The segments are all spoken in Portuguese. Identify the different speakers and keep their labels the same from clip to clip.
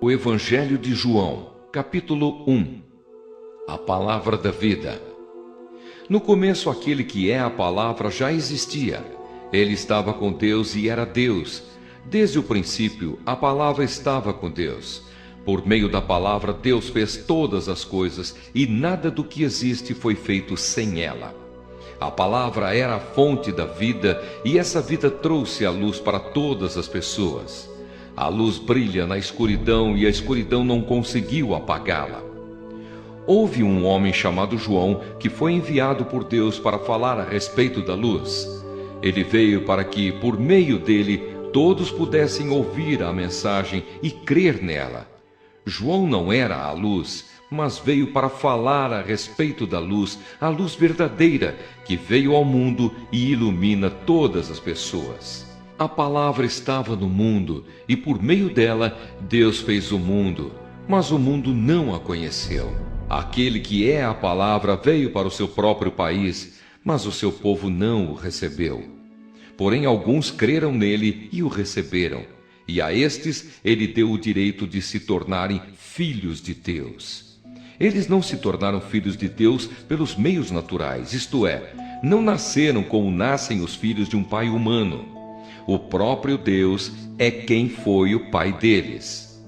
Speaker 1: O Evangelho de João, capítulo 1. A Palavra da Vida. No começo, aquele que é a Palavra já existia. Ele estava com Deus e era Deus. Desde o princípio, a Palavra estava com Deus. Por meio da Palavra, Deus fez todas as coisas, e nada do que existe foi feito sem ela. A Palavra era a fonte da vida, e essa vida trouxe a luz para todas as pessoas. A luz brilha na escuridão, e a escuridão não conseguiu apagá-la. Houve um homem chamado João, que foi enviado por Deus para falar a respeito da luz. Ele veio para que, por meio dele, todos pudessem ouvir a mensagem e crer nela. João não era a luz, mas veio para falar a respeito da luz, a luz verdadeira, que veio ao mundo e ilumina todas as pessoas. A palavra estava no mundo, e por meio dela Deus fez o mundo, mas o mundo não a conheceu. Aquele que é a palavra veio para o seu próprio país, mas o seu povo não o recebeu. Porém alguns creram nele e o receberam, e a estes ele deu o direito de se tornarem filhos de Deus. Eles não se tornaram filhos de Deus pelos meios naturais, isto é, não nasceram como nascem os filhos de um pai humano. O próprio Deus é quem foi o pai deles.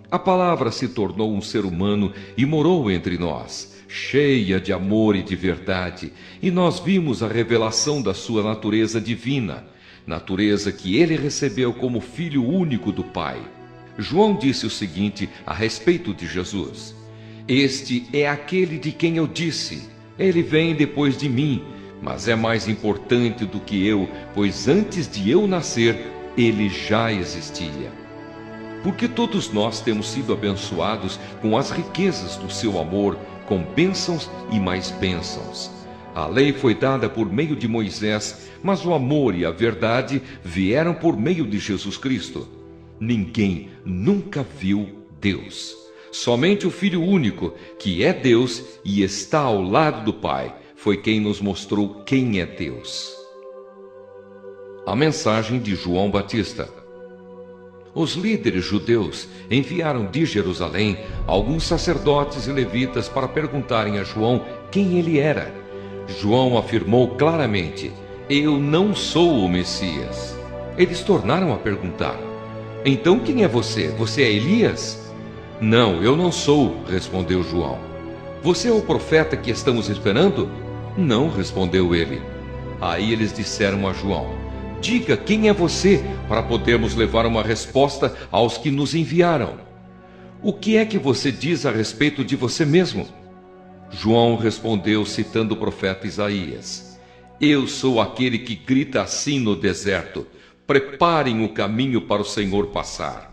Speaker 1: A palavra se tornou um ser humano e morou entre nós, cheia de amor e de verdade, e nós vimos a revelação da sua natureza divina, natureza que ele recebeu como filho único do Pai. João disse o seguinte a respeito de Jesus: "Este é aquele de quem eu disse, ele vem depois de mim, mas é mais importante do que eu, pois antes de eu nascer, ele já existia." Porque todos nós temos sido abençoados com as riquezas do seu amor, com bênçãos e mais bênçãos. A lei foi dada por meio de Moisés, mas o amor e a verdade vieram por meio de Jesus Cristo. Ninguém nunca viu Deus. Somente o Filho único, que é Deus e está ao lado do Pai, foi quem nos mostrou quem é Deus. A mensagem de João Batista. Os líderes judeus enviaram de Jerusalém alguns sacerdotes e levitas para perguntarem a João quem ele era. João afirmou claramente: "Eu não sou o Messias." Eles tornaram a perguntar: "Então quem é você? Você é Elias?" "Não, eu não sou", respondeu João. "Você é o profeta que estamos esperando?" "Não", respondeu ele. Aí eles disseram a João: "Diga quem é você, para podermos levar uma resposta aos que nos enviaram. O que é que você diz a respeito de você mesmo?" João respondeu citando o profeta Isaías: "Eu sou aquele que grita assim no deserto: preparem o caminho para o Senhor passar."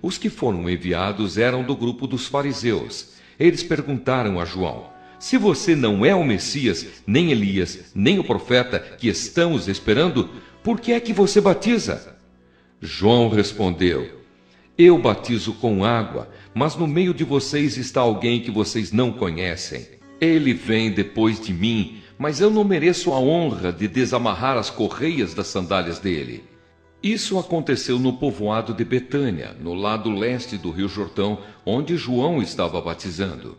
Speaker 1: Os que foram enviados eram do grupo dos fariseus. Eles perguntaram a João: "Se você não é o Messias, nem Elias, nem o profeta que estamos esperando, por que é que você batiza?" João respondeu: "Eu batizo com água, mas no meio de vocês está alguém que vocês não conhecem. Ele vem depois de mim, mas eu não mereço a honra de desamarrar as correias das sandálias dele." Isso aconteceu no povoado de Betânia, no lado leste do Rio Jordão, onde João estava batizando.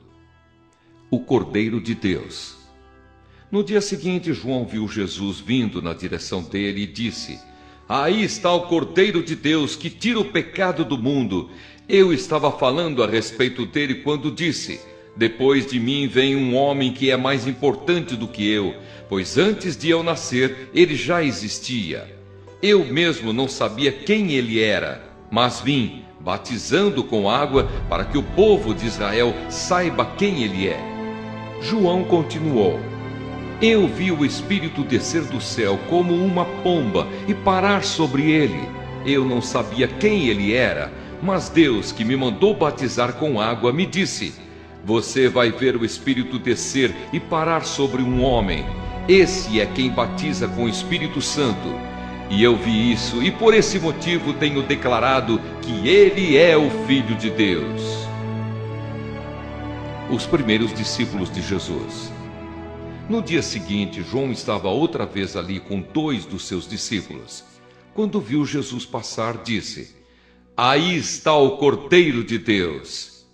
Speaker 1: O Cordeiro de Deus. No dia seguinte, João viu Jesus vindo na direção dele e disse: "Aí está o Cordeiro de Deus que tira o pecado do mundo. Eu estava falando a respeito dele quando disse: depois de mim vem um homem que é mais importante do que eu, pois antes de eu nascer ele já existia. Eu mesmo não sabia quem ele era, mas vim batizando com água para que o povo de Israel saiba quem ele é." João continuou: "Eu vi o Espírito descer do céu como uma pomba e parar sobre ele. Eu não sabia quem ele era, mas Deus, que me mandou batizar com água, me disse: você vai ver o Espírito descer e parar sobre um homem. Esse é quem batiza com o Espírito Santo. E eu vi isso, e por esse motivo tenho declarado que ele é o Filho de Deus." Os primeiros discípulos de Jesus. No dia seguinte, João estava outra vez ali com 2 dos seus discípulos. Quando viu Jesus passar, disse: Aí está o Cordeiro de Deus.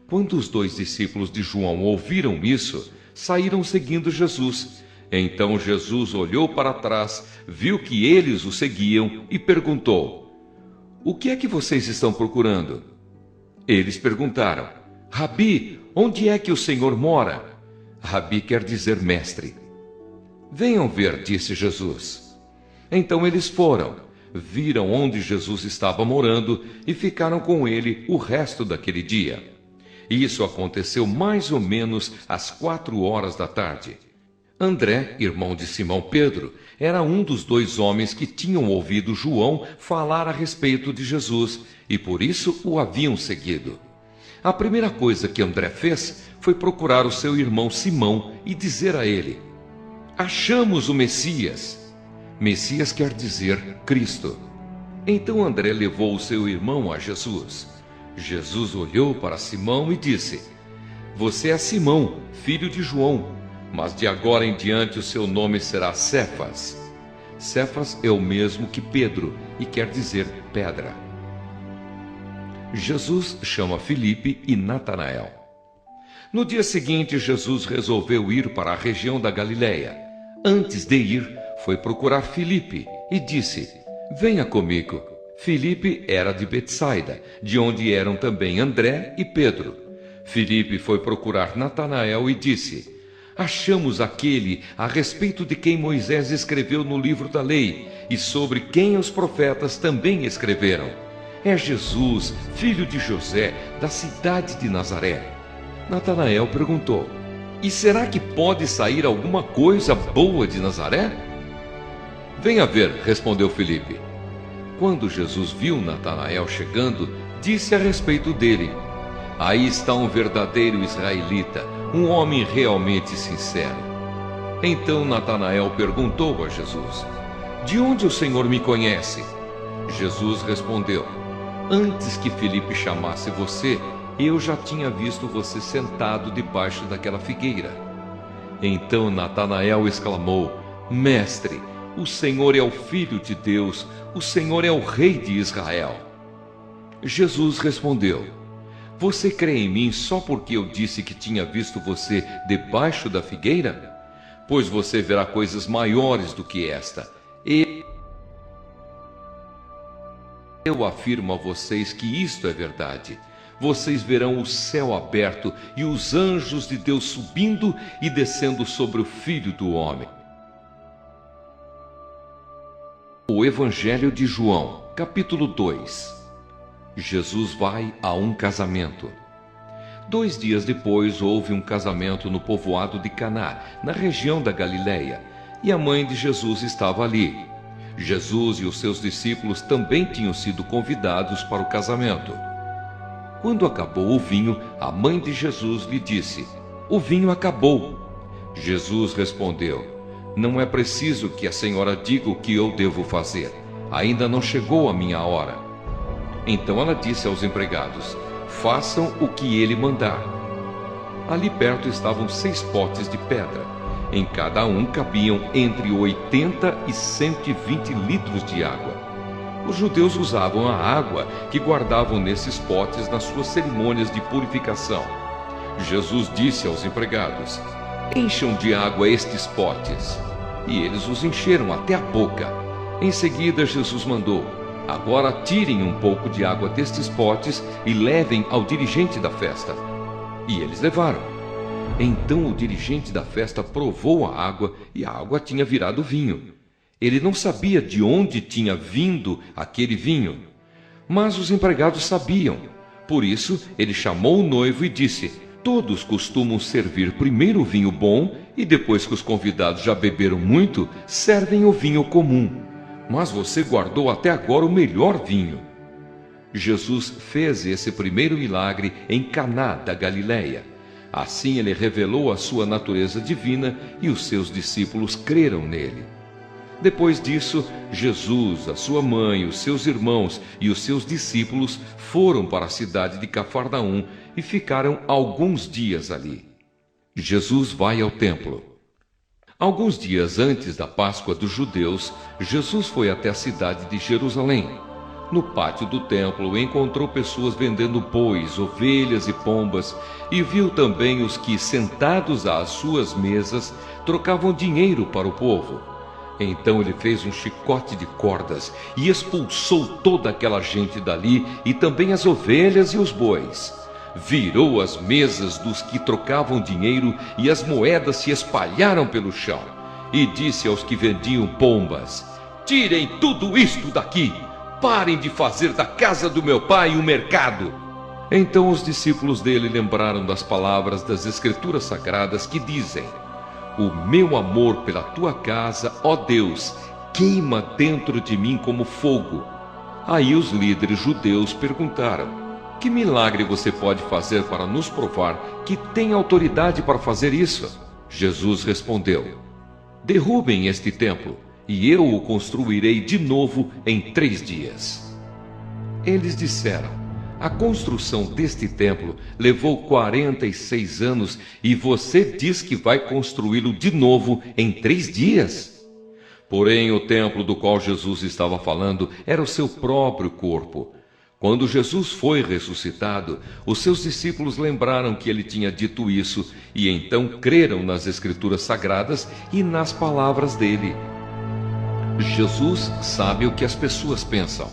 Speaker 1: Quando os 2 discípulos de João ouviram isso, saíram seguindo Jesus. Então Jesus olhou para trás, viu que eles o seguiam e perguntou: O que é que vocês estão procurando? Eles perguntaram: Rabi, onde é que o Senhor mora? Rabi quer dizer mestre. Venham ver, disse Jesus. Então eles foram, viram onde Jesus estava morando e ficaram com ele o resto daquele dia. Isso aconteceu mais ou menos às 4 horas da tarde. André, irmão de Simão Pedro, era um dos 2 homens que tinham ouvido João falar a respeito de Jesus e por isso o haviam seguido. A primeira coisa que André fez foi procurar o seu irmão Simão e dizer a ele: Achamos o Messias. Messias quer dizer Cristo. Então André levou o seu irmão a Jesus. Jesus olhou para Simão e disse: Você é Simão, filho de João, mas de agora em diante o seu nome será Cefas. Cefas é o mesmo que Pedro e quer dizer pedra. Jesus chama Filipe e Natanael. No dia seguinte, Jesus resolveu ir para a região da Galileia. Antes de ir, foi procurar Filipe e disse: Venha comigo. Filipe era de Betsaida, de onde eram também André e Pedro. Filipe foi procurar Natanael e disse: Achamos aquele a respeito de quem Moisés escreveu no livro da lei e sobre quem os profetas também escreveram. É Jesus, filho de José, da cidade de Nazaré. Natanael perguntou: E será que pode sair alguma coisa boa de Nazaré? Venha ver, respondeu Filipe. Quando Jesus viu Natanael chegando, disse a respeito dele: Aí está um verdadeiro israelita, um homem realmente sincero. Então Natanael perguntou a Jesus: De onde o Senhor me conhece? Jesus respondeu: Antes que Filipe chamasse você, eu já tinha visto você sentado debaixo daquela figueira. Então Natanael exclamou: Mestre, o Senhor é o Filho de Deus, o Senhor é o Rei de Israel. Jesus respondeu: Você crê em mim só porque eu disse que tinha visto você debaixo da figueira? Pois você verá coisas maiores do que esta. Eu afirmo a vocês que isto é verdade. Vocês verão o céu aberto e os anjos de Deus subindo e descendo sobre o Filho do Homem. O Evangelho de João, capítulo 2. Jesus vai a um casamento. 2 dias depois houve um casamento no povoado de Caná, na região da Galileia, e a mãe de Jesus estava ali. Jesus e os seus discípulos também tinham sido convidados para o casamento. Quando acabou o vinho, a mãe de Jesus lhe disse: O vinho acabou. Jesus respondeu: Não é preciso que a senhora diga o que eu devo fazer. Ainda não chegou a minha hora. Então ela disse aos empregados: Façam o que ele mandar. Ali perto estavam 6 potes de pedra. Em cada um cabiam entre 80 e 120 litros de água. Os judeus usavam a água que guardavam nesses potes nas suas cerimônias de purificação. Jesus disse aos empregados: Encham de água estes potes. E eles os encheram até a boca. Em seguida, Jesus mandou: Agora tirem um pouco de água destes potes e levem ao dirigente da festa. E eles levaram. Então o dirigente da festa provou a água e a água tinha virado vinho. Ele não sabia de onde tinha vindo aquele vinho, mas os empregados sabiam. Por isso ele chamou o noivo e disse: Todos costumam servir primeiro o vinho bom e depois que os convidados já beberam muito, servem o vinho comum. Mas você guardou até agora o melhor vinho. Jesus fez esse primeiro milagre em Caná da Galileia. Assim ele revelou a sua natureza divina e os seus discípulos creram nele. Depois disso, Jesus, a sua mãe, os seus irmãos e os seus discípulos foram para a cidade de Cafarnaum e ficaram alguns dias ali. Jesus vai ao templo. Alguns dias antes da Páscoa dos judeus, Jesus foi até a cidade de Jerusalém. No pátio do templo encontrou pessoas vendendo bois, ovelhas e pombas, e viu também os que, sentados às suas mesas, trocavam dinheiro para o povo. Então ele fez um chicote de cordas e expulsou toda aquela gente dali, e também as ovelhas e os bois. Virou as mesas dos que trocavam dinheiro, e as moedas se espalharam pelo chão. E disse aos que vendiam pombas: tirem tudo isto daqui! Parem de fazer da casa do meu pai um mercado. Então os discípulos dele lembraram das palavras das Escrituras Sagradas que dizem: o meu amor pela tua casa, ó Deus, queima dentro de mim como fogo. Aí os líderes judeus perguntaram: que milagre você pode fazer para nos provar que tem autoridade para fazer isso? Jesus respondeu: derrubem este templo, e eu o construirei de novo em 3 dias. Eles disseram: a construção deste templo levou 46 anos, e você diz que vai construí-lo de novo em 3 dias? Porém, o templo do qual Jesus estava falando era o seu próprio corpo. Quando Jesus foi ressuscitado, os seus discípulos lembraram que ele tinha dito isso, e então creram nas Escrituras Sagradas e nas palavras dele. Jesus sabe o que as pessoas pensam.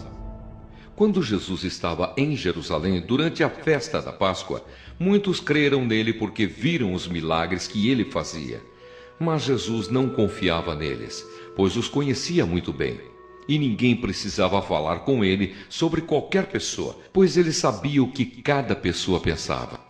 Speaker 1: Quando Jesus estava em Jerusalém durante a festa da Páscoa, muitos creram nele porque viram os milagres que ele fazia. Mas Jesus não confiava neles, pois os conhecia muito bem. E ninguém precisava falar com ele sobre qualquer pessoa, pois ele sabia o que cada pessoa pensava.